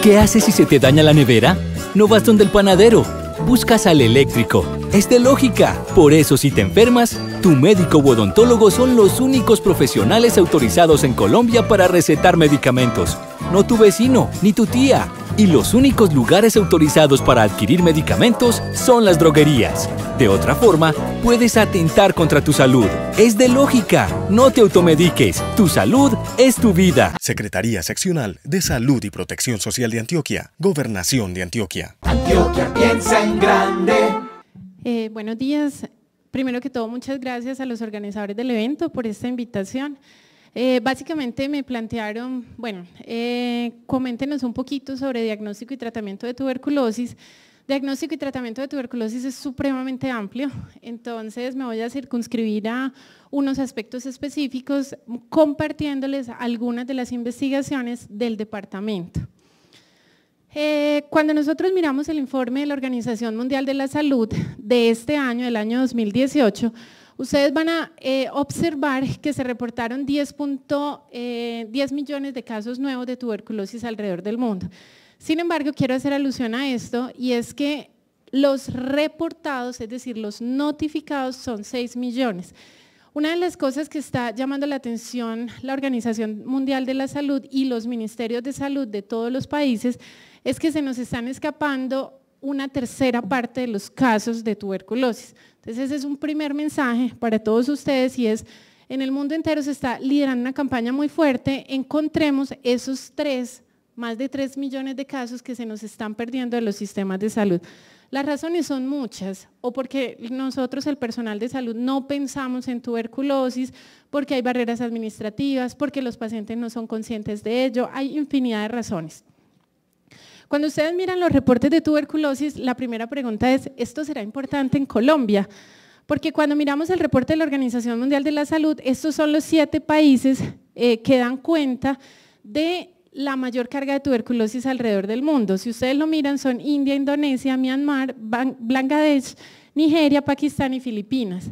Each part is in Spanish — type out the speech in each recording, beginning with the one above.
¿Qué haces si se te daña la nevera? No vas donde el panadero. Buscas al eléctrico. Es de lógica. Por eso, si te enfermas, tu médico u odontólogo son los únicos profesionales autorizados en Colombia para recetar medicamentos. No tu vecino, ni tu tía. Y los únicos lugares autorizados para adquirir medicamentos son las droguerías. De otra forma, puedes atentar contra tu salud. Es de lógica. No te automediques. Tu salud es tu vida. Secretaría Seccional de Salud y Protección Social de Antioquia. Gobernación de Antioquia. Antioquia piensa en grande. Buenos días. Primero que todo, muchas gracias a los organizadores del evento por esta invitación. Básicamente me plantearon, coméntenos un poquito sobre diagnóstico y tratamiento de tuberculosis. Diagnóstico y tratamiento de tuberculosis es supremamente amplio, entonces me voy a circunscribir a unos aspectos específicos compartiéndoles algunas de las investigaciones del departamento. Cuando nosotros miramos el informe de la Organización Mundial de la Salud de este año, del año 2018, ustedes van a observar que se reportaron 10 millones de casos nuevos de tuberculosis alrededor del mundo. Sin embargo, quiero hacer alusión a esto y es que los reportados, es decir, los notificados son 6 millones. Una de las cosas que está llamando la atención la Organización Mundial de la Salud y los ministerios de salud de todos los países es que se nos están escapando una tercera parte de los casos de tuberculosis. Entonces ese es un primer mensaje para todos ustedes y es, en el mundo entero se está liderando una campaña muy fuerte, encontremos esos más de 3 millones de casos que se nos están perdiendo de los sistemas de salud. Las razones son muchas, o porque nosotros, el personal de salud, no pensamos en tuberculosis, porque hay barreras administrativas, porque los pacientes no son conscientes de ello, hay infinidad de razones. Cuando ustedes miran los reportes de tuberculosis, la primera pregunta es, ¿esto será importante en Colombia? Porque cuando miramos el reporte de la Organización Mundial de la Salud, estos son los 7 países que dan cuenta de la mayor carga de tuberculosis alrededor del mundo. Si ustedes lo miran, son India, Indonesia, Myanmar, Bangladesh, Nigeria, Pakistán y Filipinas.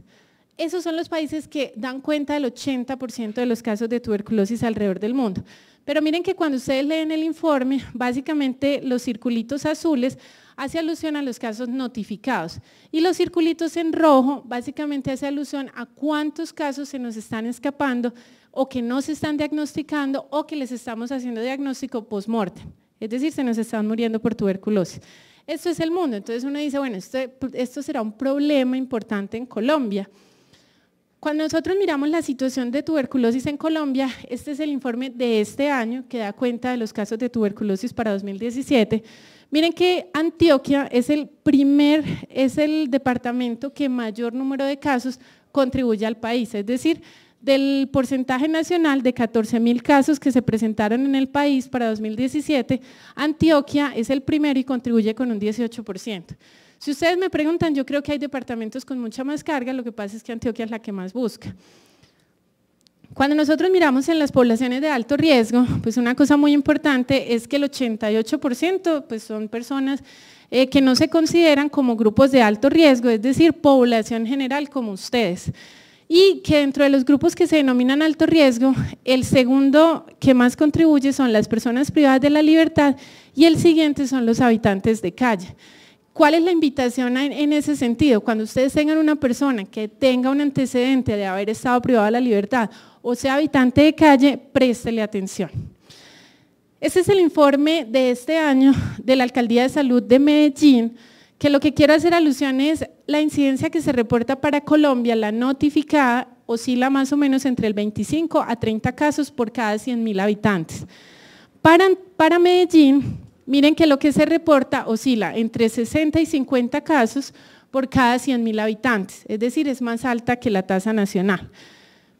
Esos son los países que dan cuenta del 80% de los casos de tuberculosis alrededor del mundo. Pero miren que cuando ustedes leen el informe, básicamente los circulitos azules hace alusión a los casos notificados y los circulitos en rojo básicamente hace alusión a cuántos casos se nos están escapando o que no se están diagnosticando o que les estamos haciendo diagnóstico post-mortem, es decir, se nos están muriendo por tuberculosis. Esto es el mundo, entonces uno dice, bueno, esto será un problema importante en Colombia. Cuando nosotros miramos la situación de tuberculosis en Colombia, este es el informe de este año que da cuenta de los casos de tuberculosis para 2017. Miren que Antioquia es el departamento que mayor número de casos contribuye al país, es decir, del porcentaje nacional de 14.000 casos que se presentaron en el país para 2017, Antioquia es el primero y contribuye con un 18%. Si ustedes me preguntan, yo creo que hay departamentos con mucha más carga, lo que pasa es que Antioquia es la que más busca. Cuando nosotros miramos en las poblaciones de alto riesgo, pues una cosa muy importante es que el 88% pues son personas que no se consideran como grupos de alto riesgo, es decir, población general como ustedes. Y que dentro de los grupos que se denominan alto riesgo, el segundo que más contribuye son las personas privadas de la libertad y el siguiente son los habitantes de calle. ¿Cuál es la invitación en ese sentido? Cuando ustedes tengan una persona que tenga un antecedente de haber estado privada de la libertad o sea habitante de calle, préstele atención. Este es el informe de este año de la Alcaldía de Salud de Medellín, que lo que quiero hacer alusión es la incidencia que se reporta para Colombia, la notificada, oscila más o menos entre el 25 a 30 casos por cada 100.000 habitantes. Para Medellín, miren que lo que se reporta oscila entre 60 y 50 casos por cada 100.000 habitantes, es decir, es más alta que la tasa nacional.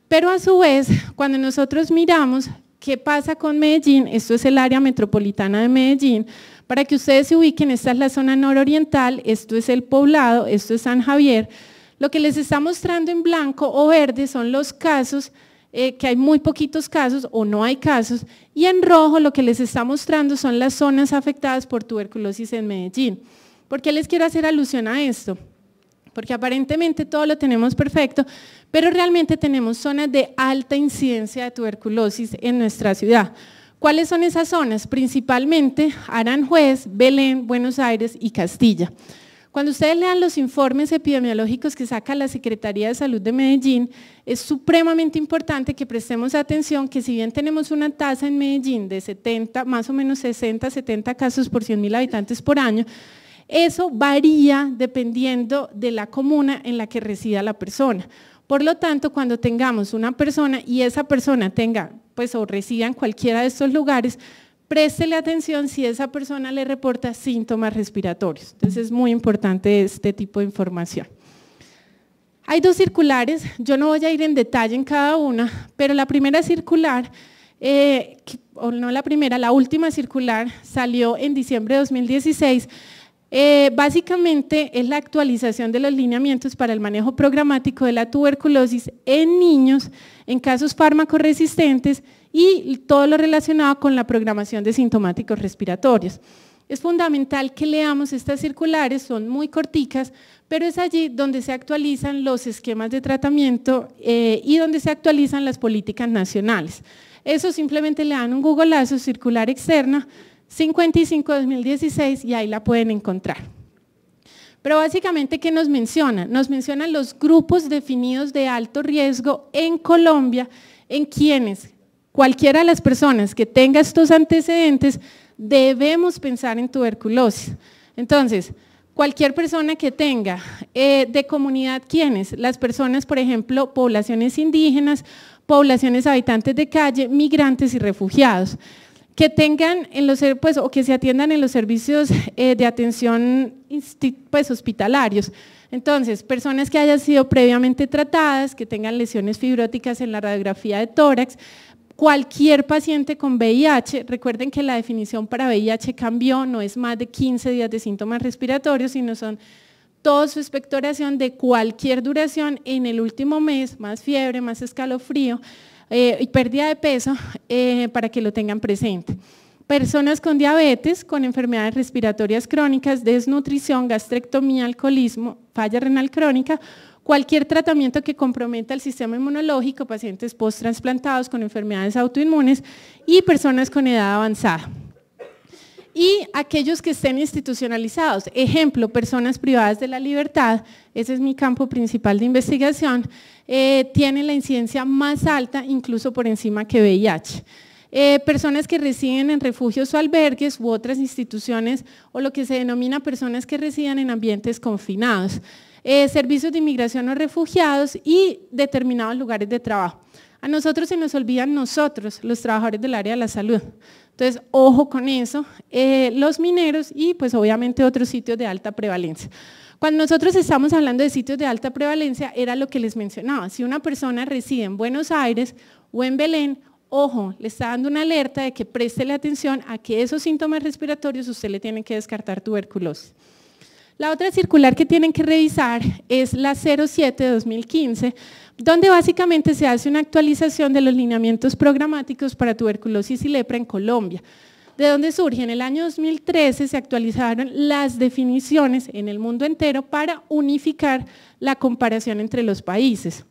Pero a su vez, cuando nosotros miramos qué pasa con Medellín, esto es el área metropolitana de Medellín, para que ustedes se ubiquen, esta es la zona nororiental, esto es el Poblado, esto es San Javier, lo que les está mostrando en blanco o verde son los casos, que hay muy poquitos casos o no hay casos, y en rojo lo que les está mostrando son las zonas afectadas por tuberculosis en Medellín. ¿Por qué les quiero hacer alusión a esto? Porque aparentemente todo lo tenemos perfecto, pero realmente tenemos zonas de alta incidencia de tuberculosis en nuestra ciudad. ¿Cuáles son esas zonas? Principalmente Aranjuez, Belén, Buenos Aires y Castilla. Cuando ustedes lean los informes epidemiológicos que saca la Secretaría de Salud de Medellín, es supremamente importante que prestemos atención que si bien tenemos una tasa en Medellín de 70, más o menos 60, 70 casos por 100.000 habitantes por año, eso varía dependiendo de la comuna en la que resida la persona. Por lo tanto, cuando tengamos una persona y esa persona tenga, pues o resida en cualquiera de estos lugares, préstele atención si esa persona le reporta síntomas respiratorios. Entonces es muy importante este tipo de información. Hay 2 circulares, yo no voy a ir en detalle en cada una, pero la primera circular, o no la primera, la última circular salió en diciembre de 2016. Básicamente es la actualización de los lineamientos para el manejo programático de la tuberculosis en niños, en casos fármaco-resistentes y todo lo relacionado con la programación de sintomáticos respiratorios. Es fundamental que leamos estas circulares, son muy corticas, pero es allí donde se actualizan los esquemas de tratamiento y donde se actualizan las políticas nacionales. Eso simplemente le dan un googleazo, circular externa, 55-2016 y ahí la pueden encontrar. Pero básicamente, ¿qué nos menciona? Nos mencionan los grupos definidos de alto riesgo en Colombia, en quienes cualquiera de las personas que tenga estos antecedentes debemos pensar en tuberculosis. Entonces, cualquier persona que tenga de comunidad, ¿quiénes? Las personas, por ejemplo, poblaciones indígenas, poblaciones habitantes de calle, migrantes y refugiados, que tengan o que se atiendan en los servicios de atención hospitalarios. Entonces, personas que hayan sido previamente tratadas, que tengan lesiones fibróticas en la radiografía de tórax, cualquier paciente con VIH, recuerden que la definición para VIH cambió, no es más de 15 días de síntomas respiratorios, sino son toda su expectoración de cualquier duración en el último mes, más fiebre, más escalofrío y pérdida de peso, para que lo tengan presente. Personas con diabetes, con enfermedades respiratorias crónicas, desnutrición, gastrectomía, alcoholismo, falla renal crónica, cualquier tratamiento que comprometa el sistema inmunológico, pacientes post-transplantados con enfermedades autoinmunes y personas con edad avanzada. Y aquellos que estén institucionalizados, ejemplo, personas privadas de la libertad, ese es mi campo principal de investigación, tienen la incidencia más alta, incluso por encima que VIH. Personas que residen en refugios o albergues u otras instituciones, o lo que se denomina personas que residen en ambientes confinados. Servicios de inmigración o refugiados y determinados lugares de trabajo. A nosotros se nos olvidan nosotros, los trabajadores del área de la salud. Entonces, ojo con eso, los mineros y pues obviamente otros sitios de alta prevalencia. Cuando nosotros estamos hablando de sitios de alta prevalencia, era lo que les mencionaba. Si una persona reside en Buenos Aires o en Belén, ojo, le está dando una alerta de que préstele atención a que esos síntomas respiratorios usted le tiene que descartar tuberculosis. La otra circular que tienen que revisar es la 07 de 2015, donde básicamente se hace una actualización de los lineamientos programáticos para tuberculosis y lepra en Colombia. ¿De dónde surge? En el año 2013 se actualizaron las definiciones en el mundo entero para unificar la comparación entre los países.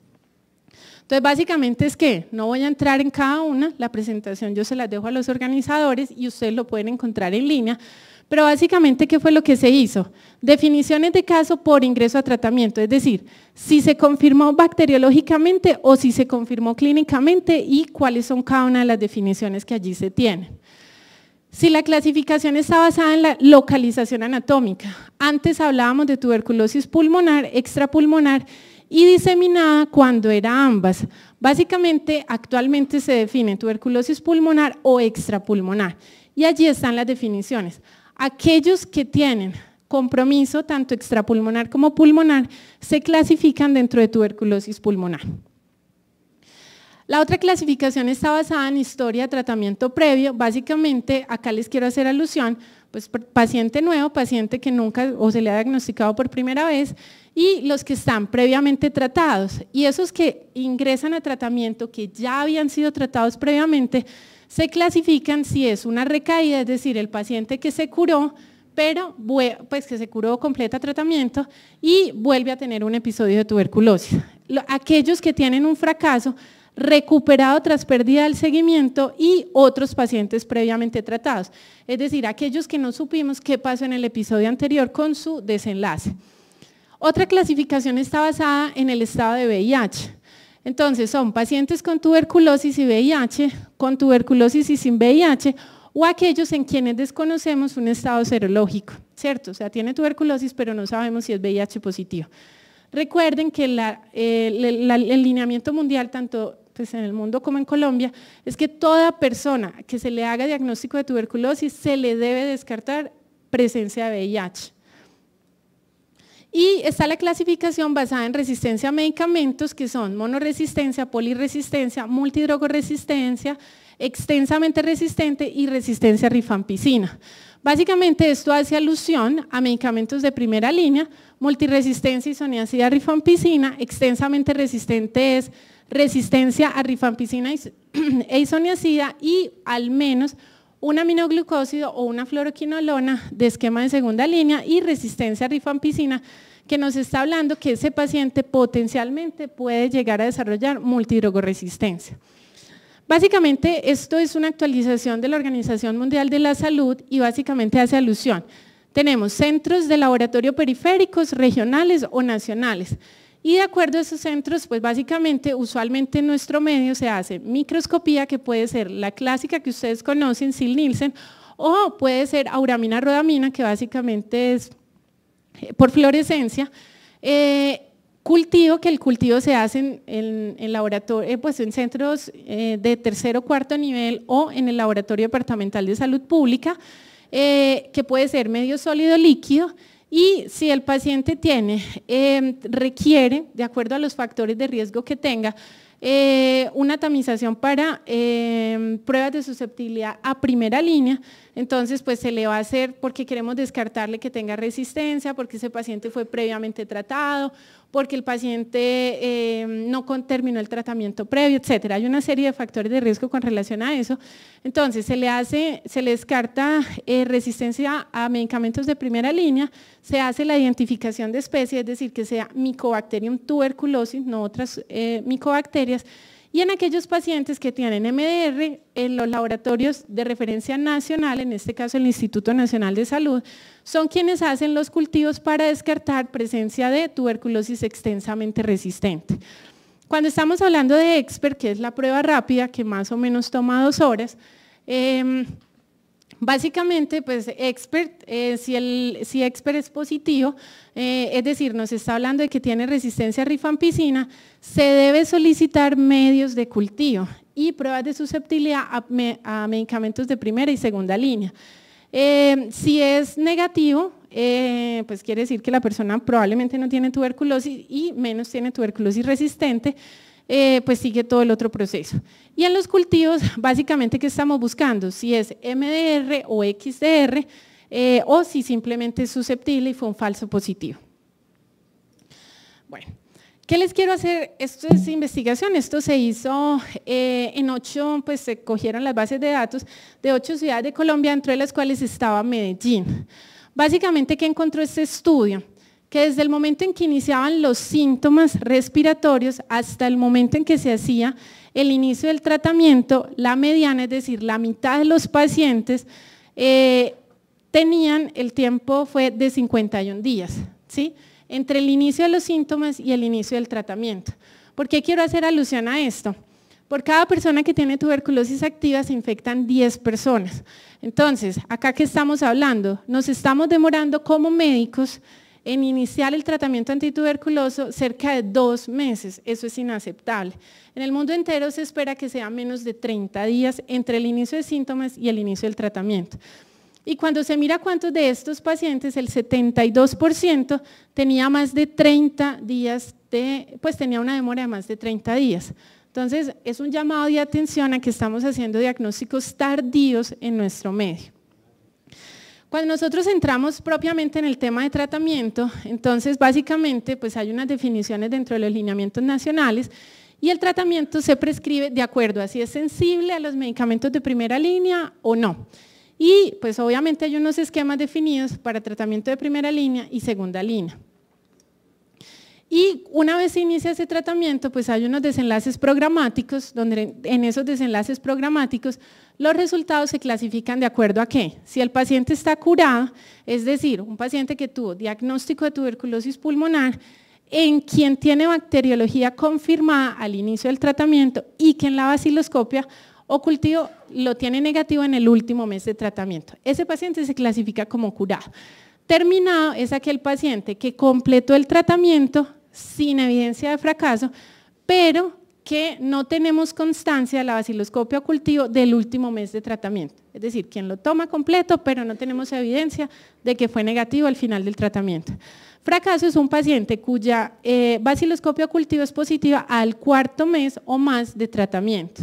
Entonces, básicamente es que no voy a entrar en cada una, la presentación yo se las dejo a los organizadores y ustedes lo pueden encontrar en línea, pero básicamente, ¿qué fue lo que se hizo? Definiciones de caso por ingreso a tratamiento, es decir, si se confirmó bacteriológicamente o si se confirmó clínicamente y cuáles son cada una de las definiciones que allí se tienen. Si la clasificación está basada en la localización anatómica, antes hablábamos de tuberculosis pulmonar, extrapulmonar y diseminada cuando era ambas. Básicamente, actualmente se define tuberculosis pulmonar o extrapulmonar y allí están las definiciones. Aquellos que tienen compromiso, tanto extrapulmonar como pulmonar, se clasifican dentro de tuberculosis pulmonar. La otra clasificación está basada en historia de tratamiento previo. Básicamente, acá les quiero hacer alusión, pues paciente nuevo, paciente que nunca o se le ha diagnosticado por primera vez y los que están previamente tratados. Y esos que ingresan a tratamiento, que ya habían sido tratados previamente, se clasifican si es una recaída, es decir, el paciente que se curó, pero pues que se curó, completa tratamiento y vuelve a tener un episodio de tuberculosis. Aquellos que tienen un fracaso, recuperado tras pérdida del seguimiento y otros pacientes previamente tratados. Es decir, aquellos que no supimos qué pasó en el episodio anterior con su desenlace. Otra clasificación está basada en el estado de VIH. Entonces, son pacientes con tuberculosis y VIH, con tuberculosis y sin VIH, o aquellos en quienes desconocemos un estado serológico, ¿cierto? O sea, tiene tuberculosis, pero no sabemos si es VIH positivo. Recuerden que el lineamiento mundial, tanto pues, en el mundo como en Colombia, es que toda persona que se le haga diagnóstico de tuberculosis se le debe descartar presencia de VIH. Y está la clasificación basada en resistencia a medicamentos, que son monoresistencia, polirresistencia, multidrogoresistencia, extensamente resistente y resistencia a rifampicina. Básicamente esto hace alusión a medicamentos de primera línea, multiresistencia isoniazida a rifampicina, extensamente resistente es resistencia a rifampicina e isoniazida y al menos un aminoglucósido o una fluoroquinolona de esquema de segunda línea y resistencia a rifampicina, que nos está hablando que ese paciente potencialmente puede llegar a desarrollar multidrogoresistencia. Básicamente esto es una actualización de la Organización Mundial de la Salud y básicamente hace alusión. Tenemos centros de laboratorio periféricos, regionales o nacionales. Y de acuerdo a esos centros, pues básicamente, usualmente en nuestro medio se hace microscopía, que puede ser la clásica que ustedes conocen, Sil-Nielsen, o puede ser auramina rodamina, que básicamente es por fluorescencia. Cultivo, que el cultivo se hace en laboratorio, pues en centros de tercero o cuarto nivel o en el laboratorio departamental de salud pública, que puede ser medio sólido líquido. Y si el paciente requiere, de acuerdo a los factores de riesgo que tenga, una tamización para pruebas de susceptibilidad a primera línea, entonces pues se le va a hacer porque queremos descartarle que tenga resistencia, porque ese paciente fue previamente tratado, porque el paciente no terminó el tratamiento previo, etcétera. Hay una serie de factores de riesgo con relación a eso. Entonces se le descarta resistencia a medicamentos de primera línea, se hace la identificación de especie, es decir, que sea Mycobacterium tuberculosis, no otras micobacterias, y en aquellos pacientes que tienen MDR, en los laboratorios de referencia nacional, en este caso el Instituto Nacional de Salud, son quienes hacen los cultivos para descartar presencia de tuberculosis extensamente resistente. Cuando estamos hablando de EXPERT, que es la prueba rápida, que más o menos toma 2 horas, básicamente, pues EXPERT, si EXPERT es positivo, es decir, nos está hablando de que tiene resistencia a rifampicina, se debe solicitar medios de cultivo y pruebas de susceptibilidad a medicamentos de primera y segunda línea. Si es negativo, pues quiere decir que la persona probablemente no tiene tuberculosis y menos tiene tuberculosis resistente, pues sigue todo el otro proceso. Y en los cultivos, básicamente, ¿qué estamos buscando? Si es MDR o XDR, o si simplemente es susceptible y fue un falso positivo. Bueno, ¿qué les quiero hacer? Esto es investigación, esto se hizo en 8, pues se cogieron las bases de datos de 8 ciudades de Colombia, entre las cuales estaba Medellín. Básicamente, ¿qué encontró este estudio? Que desde el momento en que iniciaban los síntomas respiratorios hasta el momento en que se hacía el inicio del tratamiento, la mediana, es decir, la mitad de los pacientes tenían, el tiempo fue de 51 días, ¿sí? Entre el inicio de los síntomas y el inicio del tratamiento. ¿Por qué quiero hacer alusión a esto? Por cada persona que tiene tuberculosis activa se infectan 10 personas. Entonces, ¿acá qué estamos hablando? Nos estamos demorando como médicos en iniciar el tratamiento antituberculoso cerca de 2 meses, eso es inaceptable. En el mundo entero se espera que sea menos de 30 días entre el inicio de síntomas y el inicio del tratamiento. Y cuando se mira cuántos de estos pacientes, el 72% tenía más de 30 días, pues tenía una demora de más de 30 días. Entonces, es un llamado de atención a que estamos haciendo diagnósticos tardíos en nuestro medio. Cuando nosotros entramos propiamente en el tema de tratamiento, entonces básicamente pues hay unas definiciones dentro de los lineamientos nacionales y el tratamiento se prescribe de acuerdo a si es sensible a los medicamentos de primera línea o no. Y pues obviamente hay unos esquemas definidos para tratamiento de primera línea y segunda línea. Y una vez se inicia ese tratamiento, pues hay unos desenlaces programáticos, donde en esos desenlaces programáticos los resultados se clasifican de acuerdo a qué. Si el paciente está curado, es decir, un paciente que tuvo diagnóstico de tuberculosis pulmonar, en quien tiene bacteriología confirmada al inicio del tratamiento y que en la vaciloscopia o cultivo lo tiene negativo en el último mes de tratamiento. Ese paciente se clasifica como curado. Terminado es aquel paciente que completó el tratamiento sin evidencia de fracaso, pero que no tenemos constancia de la vaciloscopia o cultivo del último mes de tratamiento. Es decir, quien lo toma completo, pero no tenemos evidencia de que fue negativo al final del tratamiento. Fracaso es un paciente cuya vaciloscopia o cultivo es positiva al cuarto mes o más de tratamiento.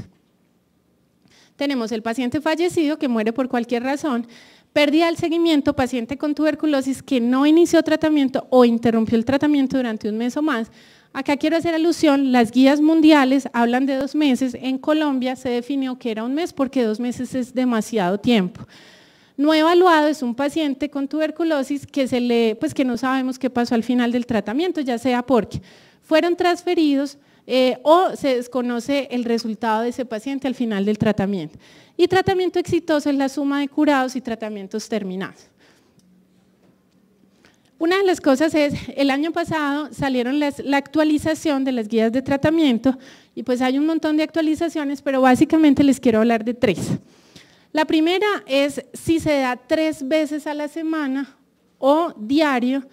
Tenemos el paciente fallecido que muere por cualquier razón, pérdida del seguimiento, paciente con tuberculosis que no inició tratamiento o interrumpió el tratamiento durante un mes o más. Acá quiero hacer alusión, las guías mundiales hablan de 2 meses, en Colombia se definió que era 1 mes porque 2 meses es demasiado tiempo. No evaluado es un paciente con tuberculosis que, que no sabemos qué pasó al final del tratamiento, ya sea porque fueron transferidos o se desconoce el resultado de ese paciente al final del tratamiento. Y tratamiento exitoso es la suma de curados y tratamientos terminados. Una de las cosas es, el año pasado salieron la actualización de las guías de tratamiento y pues hay un montón de actualizaciones, pero básicamente les quiero hablar de 3. La primera es si se da 3 veces a la semana o diario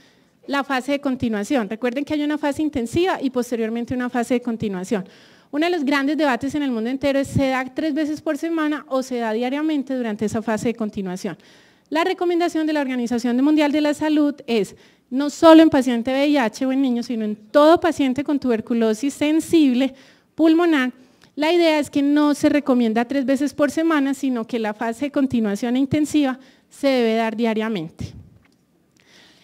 la fase de continuación. Recuerden que hay una fase intensiva y posteriormente una fase de continuación. Uno de los grandes debates en el mundo entero es ¿se da 3 veces por semana o se da diariamente durante esa fase de continuación? La recomendación de la Organización Mundial de la Salud es no solo en paciente VIH o en niños, sino en todo paciente con tuberculosis sensible pulmonar. La idea es que no se recomienda 3 veces por semana, sino que la fase de continuación e intensiva se debe dar diariamente.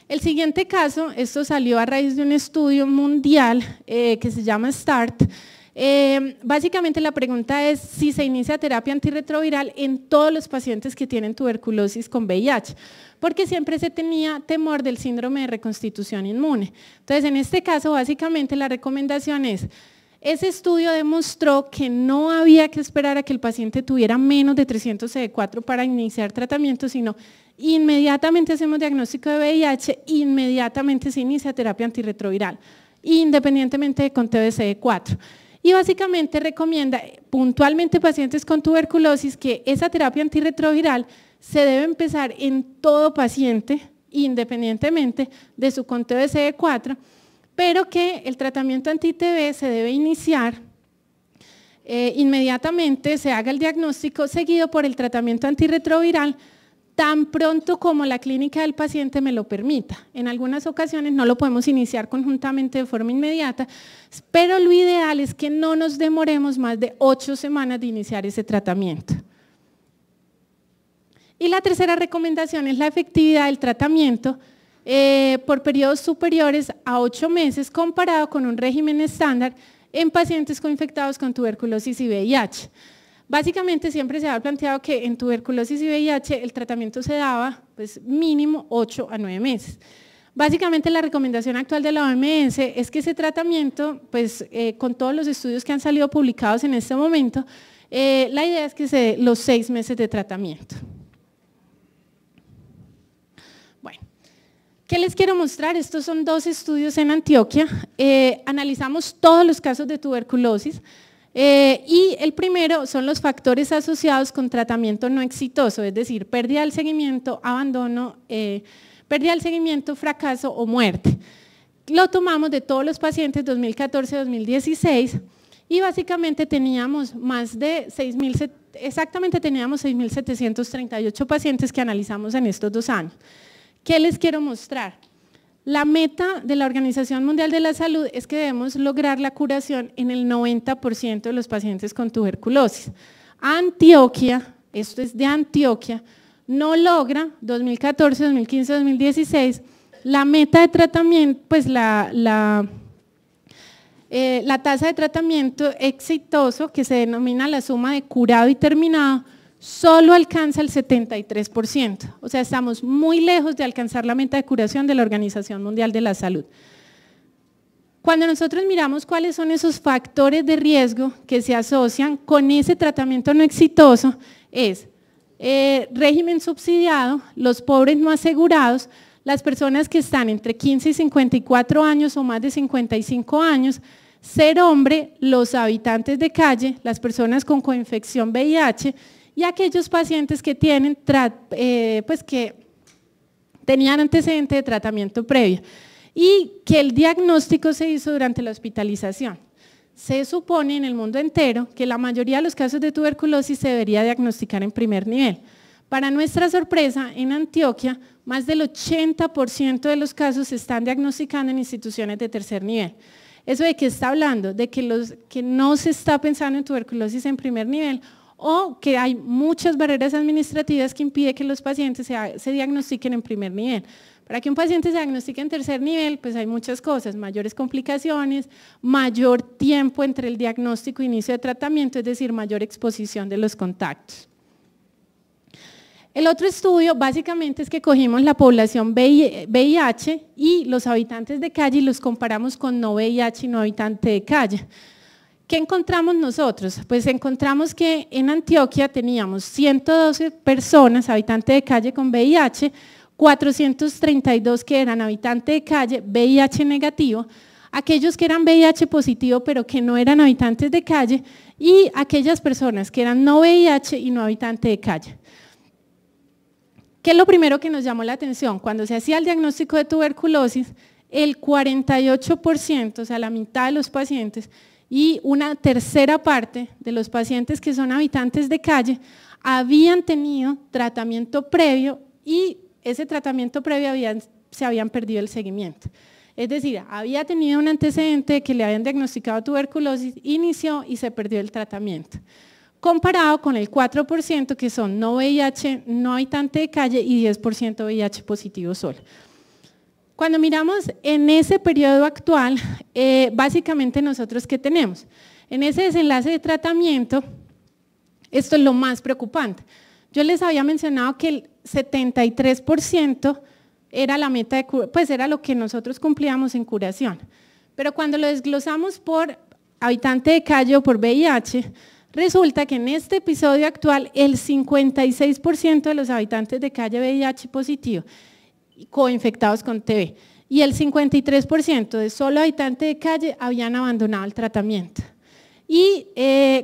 El siguiente caso, esto salió a raíz de un estudio mundial que se llama START. Básicamente la pregunta es si se inicia terapia antirretroviral en todos los pacientes que tienen tuberculosis con VIH, porque siempre se tenía temor del síndrome de reconstitución inmune. Entonces, en este caso, básicamente la recomendación es, ese estudio demostró que no había que esperar a que el paciente tuviera menos de 300 CD4 para iniciar tratamiento, sino inmediatamente hacemos diagnóstico de VIH, inmediatamente se inicia terapia antirretroviral, independientemente de conteo de CD4. Y básicamente recomienda puntualmente pacientes con tuberculosis que esa terapia antirretroviral se debe empezar en todo paciente, independientemente de su conteo de CD4, pero que el tratamiento anti-TB se debe iniciar inmediatamente, se haga el diagnóstico seguido por el tratamiento antirretroviral tan pronto como la clínica del paciente me lo permita. En algunas ocasiones no lo podemos iniciar conjuntamente de forma inmediata, pero lo ideal es que no nos demoremos más de 8 semanas de iniciar ese tratamiento. Y la tercera recomendación es la efectividad del tratamiento por periodos superiores a 8 meses comparado con un régimen estándar en pacientes infectados con tuberculosis y VIH. Básicamente siempre se ha planteado que en tuberculosis y VIH el tratamiento se daba pues, mínimo 8 a 9 meses. Básicamente la recomendación actual de la OMS es que ese tratamiento, pues con todos los estudios que han salido publicados en este momento, la idea es que se dé los 6 meses de tratamiento. Bueno, ¿qué les quiero mostrar? Estos son 2 estudios en Antioquia. Analizamos todos los casos de tuberculosis. Y el primero son los factores asociados con tratamiento no exitoso, es decir, pérdida del seguimiento, abandono, pérdida del seguimiento, fracaso o muerte. Lo tomamos de todos los pacientes 2014-2016 y básicamente teníamos más de 6.000, exactamente teníamos 6.738 pacientes que analizamos en estos 2 años. ¿Qué les quiero mostrar? La meta de la Organización Mundial de la Salud es que debemos lograr la curación en el 90% de los pacientes con tuberculosis. Antioquia, esto es de Antioquia, no logra 2014, 2015, 2016 la meta de tratamiento, pues la tasa de tratamiento exitoso que se denomina la suma de curado y terminado solo alcanza el 73%, o sea, estamos muy lejos de alcanzar la meta de curación de la Organización Mundial de la Salud. Cuando nosotros miramos cuáles son esos factores de riesgo que se asocian con ese tratamiento no exitoso, es régimen subsidiado, los pobres no asegurados, las personas que están entre 15 y 54 años o más de 55 años, ser hombre, los habitantes de calle, las personas con coinfección VIH y aquellos pacientes que tienen que tenían antecedente de tratamiento previo y que el diagnóstico se hizo durante la hospitalización. Se supone en el mundo entero que la mayoría de los casos de tuberculosis se debería diagnosticar en primer nivel. Para nuestra sorpresa, en Antioquia, más del 80% de los casos se están diagnosticando en instituciones de tercer nivel. ¿Eso de qué está hablando? De que no se está pensando en tuberculosis en primer nivel o que hay muchas barreras administrativas que impiden que los pacientes se diagnostiquen en primer nivel. Para que un paciente se diagnostique en tercer nivel, pues hay muchas cosas, mayores complicaciones, mayor tiempo entre el diagnóstico e inicio de tratamiento, es decir, mayor exposición de los contactos. El otro estudio básicamente es que cogimos la población VIH y los habitantes de calle y los comparamos con no VIH y no habitante de calle. ¿Qué encontramos nosotros? Pues encontramos que en Antioquia teníamos 112 personas, habitantes de calle con VIH, 432 que eran habitantes de calle, VIH negativo, aquellos que eran VIH positivo pero que no eran habitantes de calle y aquellas personas que eran no VIH y no habitantes de calle. ¿Qué es lo primero que nos llamó la atención? Cuando se hacía el diagnóstico de tuberculosis, el 48%, o sea, la mitad de los pacientes y una tercera parte de los pacientes que son habitantes de calle habían tenido tratamiento previo y ese tratamiento previo se habían perdido el seguimiento. Es decir, había tenido un antecedente que le habían diagnosticado tuberculosis, inició y se perdió el tratamiento. Comparado con el 4% que son no VIH, no habitante de calle y 10% VIH positivo solo. Cuando miramos en ese periodo actual, básicamente nosotros ¿qué tenemos? En ese desenlace de tratamiento, esto es lo más preocupante. Yo les había mencionado que el 73% era la meta, pues era lo que nosotros cumplíamos en curación. Pero cuando lo desglosamos por habitante de calle o por VIH, resulta que en este episodio actual el 56% de los habitantes de calle VIH positivo coinfectados con TB y el 53% de solo habitantes de calle habían abandonado el tratamiento. Y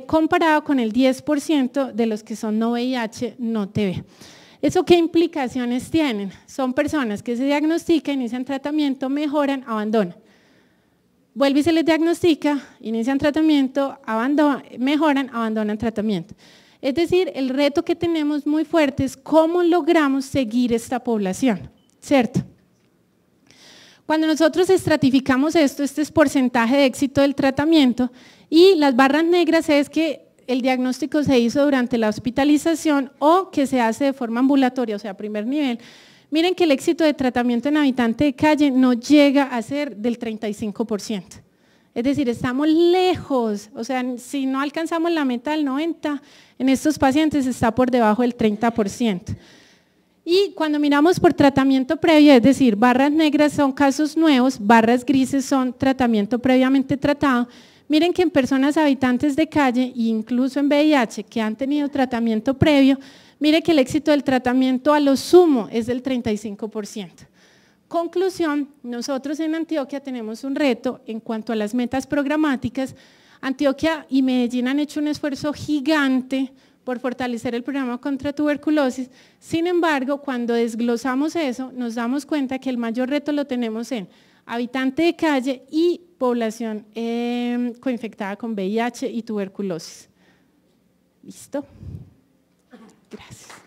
comparado con el 10% de los que son no VIH, no TB. ¿Eso qué implicaciones tienen? Son personas que se diagnostican, inician tratamiento, mejoran, abandonan. Vuelve y se les diagnostica, inician tratamiento, mejoran, abandonan tratamiento. Es decir, el reto que tenemos muy fuerte es cómo logramos seguir esta población, ¿cierto? Cuando nosotros estratificamos esto, este es porcentaje de éxito del tratamiento y las barras negras es que el diagnóstico se hizo durante la hospitalización o que se hace de forma ambulatoria, o sea, primer nivel. Miren que el éxito de tratamiento en habitante de calle no llega a ser del 35%. Es decir, estamos lejos, o sea, si no alcanzamos la meta del 90%, en estos pacientes está por debajo del 30%. Y cuando miramos por tratamiento previo, es decir, barras negras son casos nuevos, barras grises son tratamiento previamente tratado, miren que en personas habitantes de calle e incluso en VIH que han tenido tratamiento previo, mire que el éxito del tratamiento a lo sumo es del 35%. Conclusión, nosotros en Antioquia tenemos un reto en cuanto a las metas programáticas. Antioquia y Medellín han hecho un esfuerzo gigante por fortalecer el programa contra tuberculosis. Sin embargo, cuando desglosamos eso, nos damos cuenta que el mayor reto lo tenemos en habitante de calle y población coinfectada con VIH y tuberculosis. ¿Listo? Gracias.